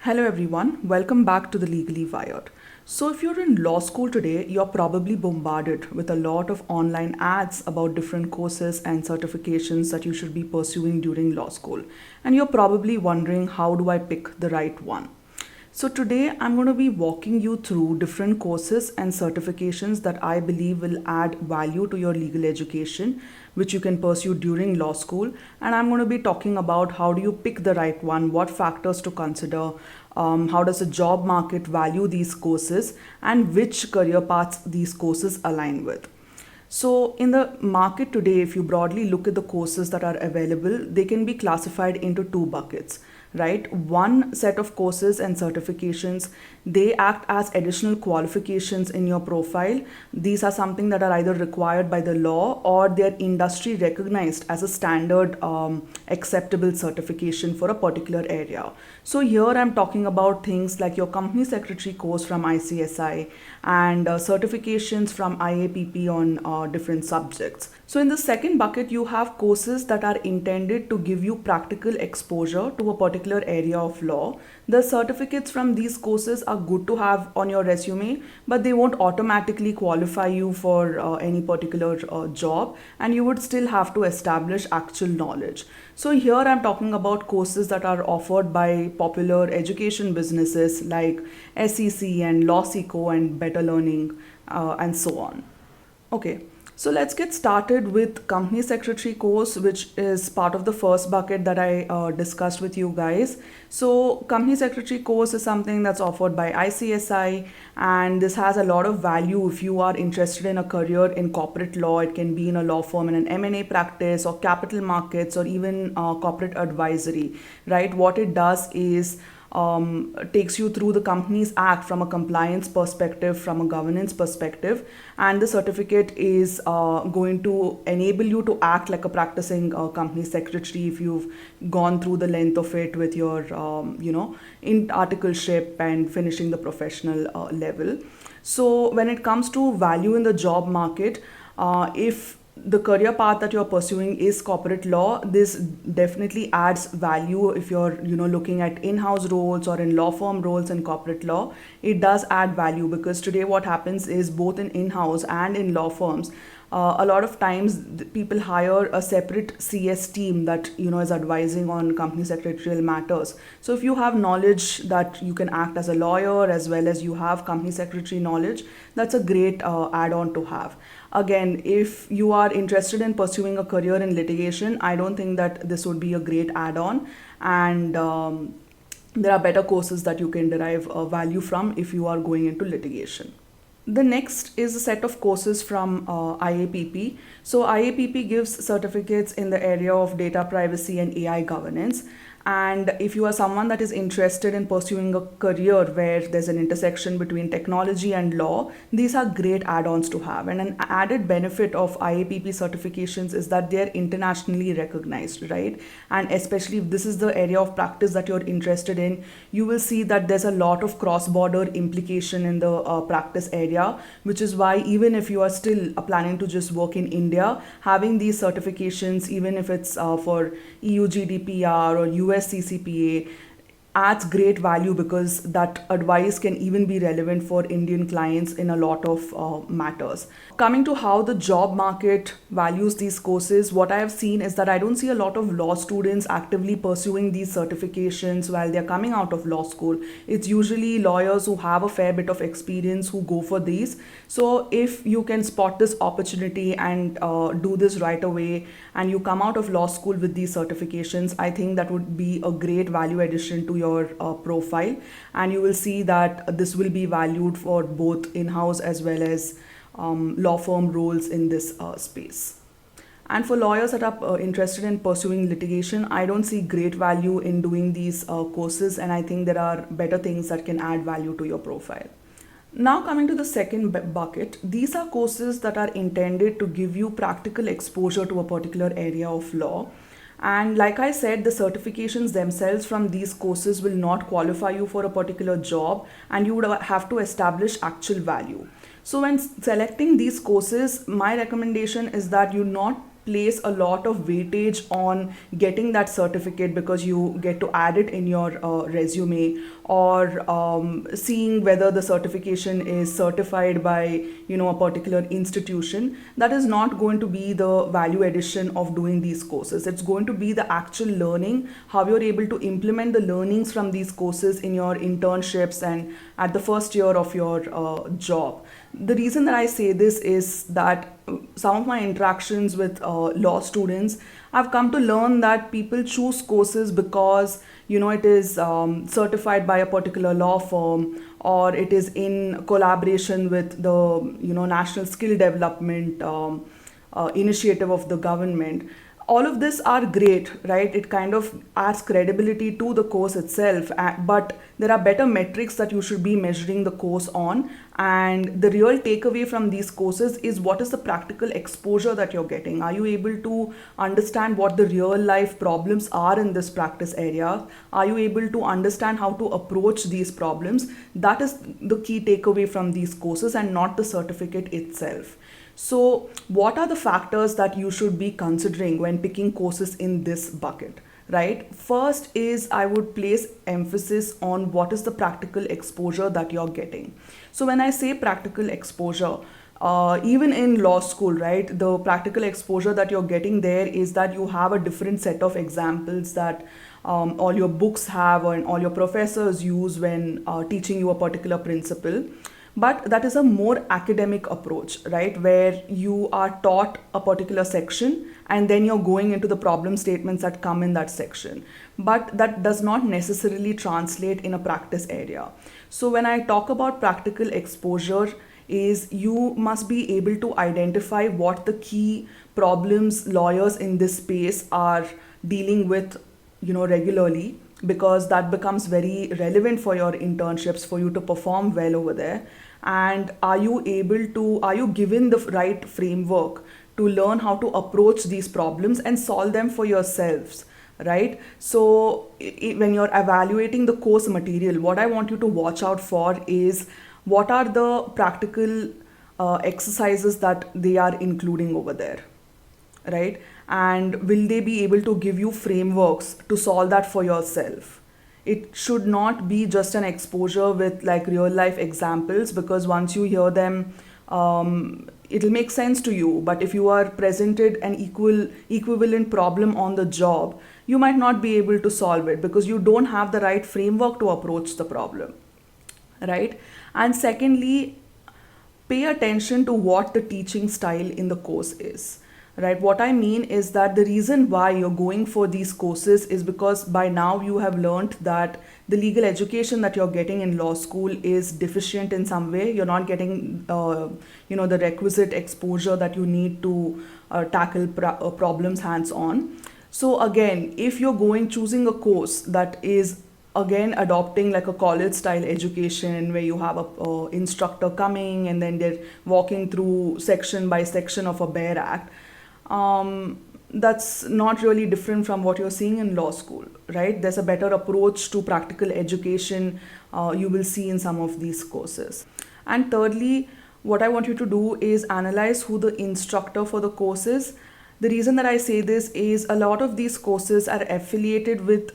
Hello everyone, welcome back to the Legally Wired. So, if you're in law school today, you're probably bombarded with a lot of online ads about different courses and certifications that you should be pursuing during law school. And you're probably wondering, how do I pick the right one? So, today I'm going to be walking you through different courses and certifications that I believe will add value to your legal education, which you can pursue during law school. And I'm going to be talking about how do you pick the right one, what factors to consider, how does the job market value these courses, and which career paths these courses align with. So, in the market today, if you broadly look at the courses that are available, they can be classified into two buckets, right? One set of courses and certifications, they act as additional qualifications in your profile. These are something that are either required by the law or they're industry recognized as a standard acceptable certification for a particular area. So, here I'm talking about things like your company secretary course from ICSI and certifications from IAPP on different subjects. So, in the second bucket, you have courses that are intended to give you practical exposure to a particular area of law. The certificates from these courses are good to have on your resume, but they won't automatically qualify you for any particular job, and you would still have to establish actual knowledge. So, here I'm talking about courses that are offered by popular education businesses like SEC and LawSeco and Better Learning and so on. Okay, so let's get started with company secretary course, which is part of the first bucket that I discussed with you guys. So company secretary course is something that's offered by ICSI, and this has a lot of value if you are interested in a career in corporate law. It can be in a law firm in an M&A practice or capital markets or even corporate advisory, right? What it does is takes you through the Companies Act from a compliance perspective, from a governance perspective, and the certificate is going to enable you to act like a practicing company secretary if you've gone through the length of it with your, in articleship and finishing the professional level. So when it comes to value in the job market, if the career path that you're pursuing is corporate law, this definitely adds value. If you're looking at in-house roles or in law firm roles in corporate law, it does add value, because today what happens is both in in-house and in law firms, a lot of times people hire a separate CS team that is advising on company secretarial matters. So if you have knowledge that you can act as a lawyer as well as you have company secretary knowledge, that's a great add-on to have. Again, if you are interested in pursuing a career in litigation, I don't think that this would be a great add-on, and there are better courses that you can derive value from if you are going into litigation. The next is a set of courses from IAPP. So IAPP gives certificates in the area of data privacy and AI governance. And if you are someone that is interested in pursuing a career where there's an intersection between technology and law, these are great add-ons to have. And an added benefit of IAPP certifications is that they're internationally recognized, right? And especially if this is the area of practice that you're interested in, you will see that there's a lot of cross-border implication in the practice area, which is why even if you are still planning to just work in India, having these certifications, even if it's for EU GDPR or US CCPA, adds great value, because that advice can even be relevant for Indian clients in a lot of matters. Coming to how the job market values these courses, what I have seen is that I don't see a lot of law students actively pursuing these certifications while they're coming out of law school. It's usually lawyers who have a fair bit of experience who go for these. So if you can spot this opportunity and do this right away, and you come out of law school with these certifications, I think that would be a great value addition to your profile, and you will see that this will be valued for both in-house as well as law firm roles in this space. And for lawyers that are interested in pursuing litigation, I don't see great value in doing these courses, and I think there are better things that can add value to your profile. Now, coming to the second bucket, these are courses that are intended to give you practical exposure to a particular area of law. And like I said, the certifications themselves from these courses will not qualify you for a particular job, and you would have to establish actual value. So when selecting these courses, my recommendation is that you not place a lot of weightage on getting that certificate because you get to add it in your resume, or seeing whether the certification is certified by a particular institution. That is not going to be the value addition of doing these courses. It's going to be the actual learning, how you're able to implement the learnings from these courses in your internships and at the first year of your job. The reason that I say this is that some of my interactions with law students, I've come to learn that people choose courses because it is certified by a particular law firm, or it is in collaboration with the national skill development initiative of the government. All of this are great, right? It kind of adds credibility to the course itself, but there are better metrics that you should be measuring the course on. And the real takeaway from these courses is, what is the practical exposure that you're getting? Are you able to understand what the real life problems are in this practice area? Are you able to understand how to approach these problems? That is the key takeaway from these courses, and not the certificate itself. So, what are the factors that you should be considering when picking courses in this bucket, right? First is, I would place emphasis on what is the practical exposure that you're getting. So, when I say practical exposure, even in law school, right, the practical exposure that you're getting there is that you have a different set of examples that all your books have, and all your professors use when teaching you a particular principle. But that is a more academic approach, right? Where you are taught a particular section and then you're going into the problem statements that come in that section. But that does not necessarily translate in a practice area. So when I talk about practical exposure, is you must be able to identify what the key problems lawyers in this space are dealing with, regularly, because that becomes very relevant for your internships, for you to perform well over there. And are you given the right framework to learn how to approach these problems and solve them for yourselves, right? So when you're evaluating the course material, what I want you to watch out for is, what are the practical exercises that they are including over there, right? And will they be able to give you frameworks to solve that for yourself? It should not be just an exposure with like real life examples, because once you hear them, it'll make sense to you. But if you are presented an equivalent problem on the job, you might not be able to solve it because you don't have the right framework to approach the problem, right? And secondly, pay attention to what the teaching style in the course is, right? What I mean is that the reason why you're going for these courses is because by now you have learned that the legal education that you're getting in law school is deficient in some way. You're not getting the requisite exposure that you need to tackle problems hands on. So again, if you're choosing a course that is again adopting like a college style education, where you have a instructor coming and then they're walking through section by section of a bare act, that's not really different from what you're seeing in law school, right? There's a better approach to practical education you will see in some of these courses. And thirdly, what I want you to do is analyze who the instructor for the course is. The reason that I say this is, a lot of these courses are affiliated with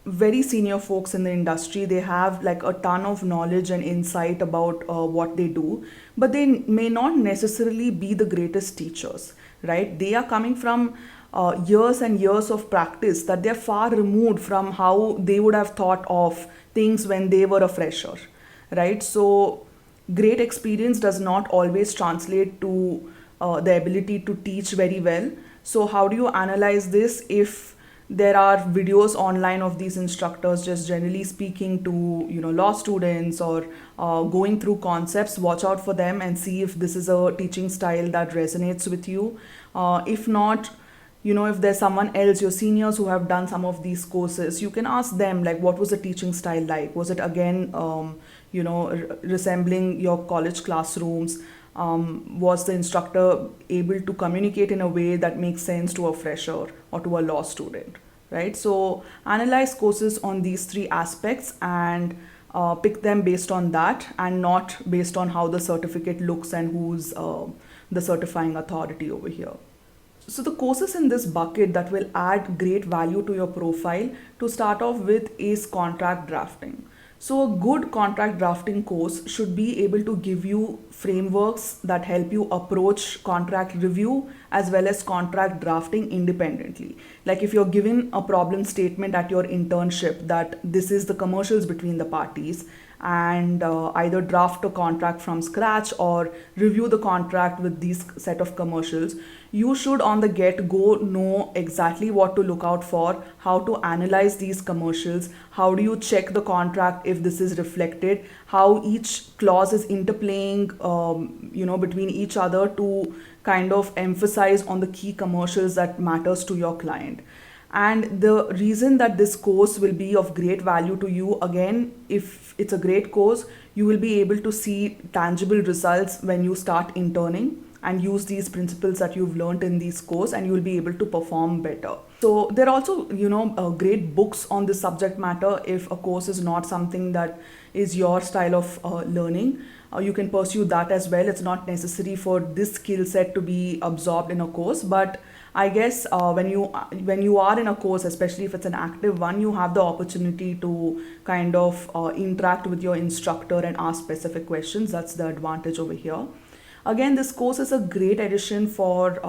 very senior folks in the industry. They have like a ton of knowledge and insight about what they do, but they may not necessarily be the greatest teachers, right? They are coming from years and years of practice, that they're far removed from how they would have thought of things when they were a fresher, right? So great experience does not always translate to the ability to teach very well. So how do you analyze this? If there are videos online of these instructors just generally speaking to law students, or going through concepts, watch out for them and see if this is a teaching style that resonates with you. If not, if there's someone else, your seniors who have done some of these courses, you can ask them like, what was the teaching style like? Was it again resembling your college classrooms? Was the instructor able to communicate in a way that makes sense to a fresher or to a law student, right? So analyze courses on these three aspects and pick them based on that, and not based on how the certificate looks and who's the certifying authority over here. So the courses in this bucket that will add great value to your profile to start off with is contract drafting. So a good contract drafting course should be able to give you frameworks that help you approach contract review as well as contract drafting independently. Like if you're given a problem statement at your internship that this is the commercials between the parties, and either draft a contract from scratch or review the contract with these set of commercials, you should on the get go know exactly what to look out for, how to analyze these commercials, how do you check the contract if this is reflected, how each clause is interplaying between each other to kind of emphasize on the key commercials that matters to your client. And the reason that this course will be of great value to you, again, if it's a great course, you will be able to see tangible results when you start interning and use these principles that you've learned in these course, and you will be able to perform better. So there are also great books on this subject matter. If a course is not something that is your style of learning, you can pursue that as well. It's not necessary for this skill set to be absorbed in a course, but I guess when you are in a course, especially if it's an active one, you have the opportunity to kind of interact with your instructor and ask specific questions. That's the advantage over here. Again, this course is a great addition for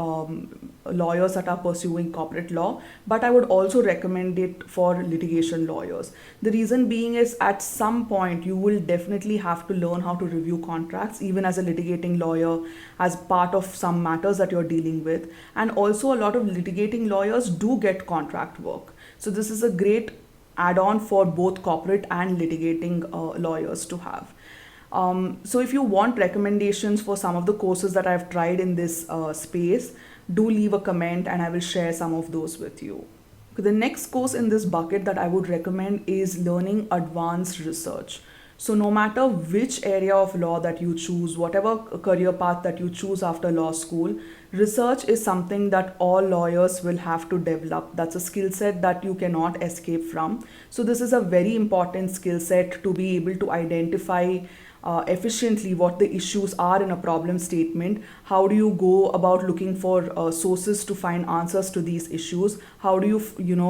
lawyers that are pursuing corporate law, but I would also recommend it for litigation lawyers. The reason being is at some point you will definitely have to learn how to review contracts, even as a litigating lawyer, as part of some matters that you're dealing with. And also, a lot of litigating lawyers do get contract work. So, this is a great add on for both corporate and litigating lawyers to have. So if you want recommendations for some of the courses that I've tried in this space, do leave a comment and I will share some of those with you. The next course in this bucket that I would recommend is learning advanced research. So no matter which area of law that you choose, whatever career path that you choose after law school, research is something that all lawyers will have to develop. That's a skill set that you cannot escape from. So this is a very important skill set to be able to identify efficiently what the issues are in a problem statement. How do you go about looking for sources to find answers to these issues? How do you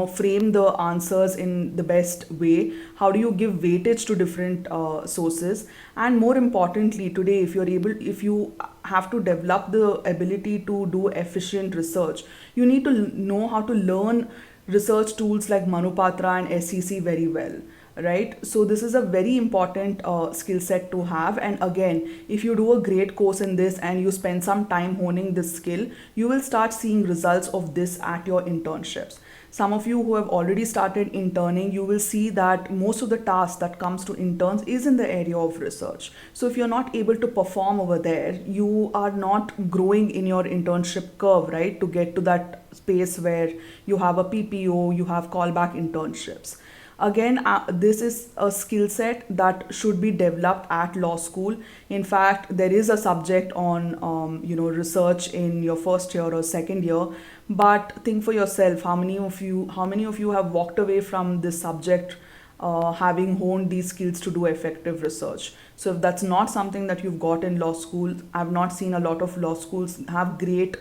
frame the answers in the best way? How do you give weightage to different sources? And more importantly, today, if you have to develop the ability to do efficient research, you need to know how to learn research tools like Manupatra and SCC very well, right? So this is a very important skill set to have. And again, if you do a great course in this and you spend some time honing this skill, you will start seeing results of this at your internships. Some of you who have already started interning, you will see that most of the tasks that comes to interns is in the area of research. So if you're not able to perform over there, you are not growing in your internship curve, right? To get to that space where you have a PPO, you have callback internships. Again, this is a skill set that should be developed at law school. In fact, there is a subject on research in your first year or second year. But think for yourself, how many of you have walked away from this subject having honed these skills to do effective research? So if that's not something that you've got in law school, I've not seen a lot of law schools have great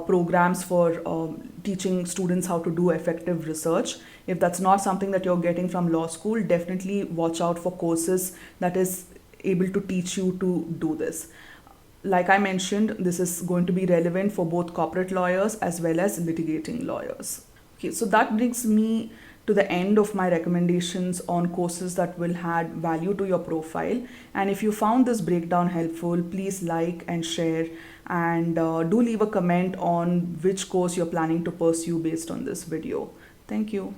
programs for teaching students how to do effective research. If that's not something that you're getting from law school, definitely watch out for courses that is able to teach you to do this. Like I mentioned, this is going to be relevant for both corporate lawyers as well as litigating lawyers. Okay, so that brings me to the end of my recommendations on courses that will add value to your profile. And if you found this breakdown helpful, please like and share, and do leave a comment on which course you're planning to pursue based on this video. Thank you.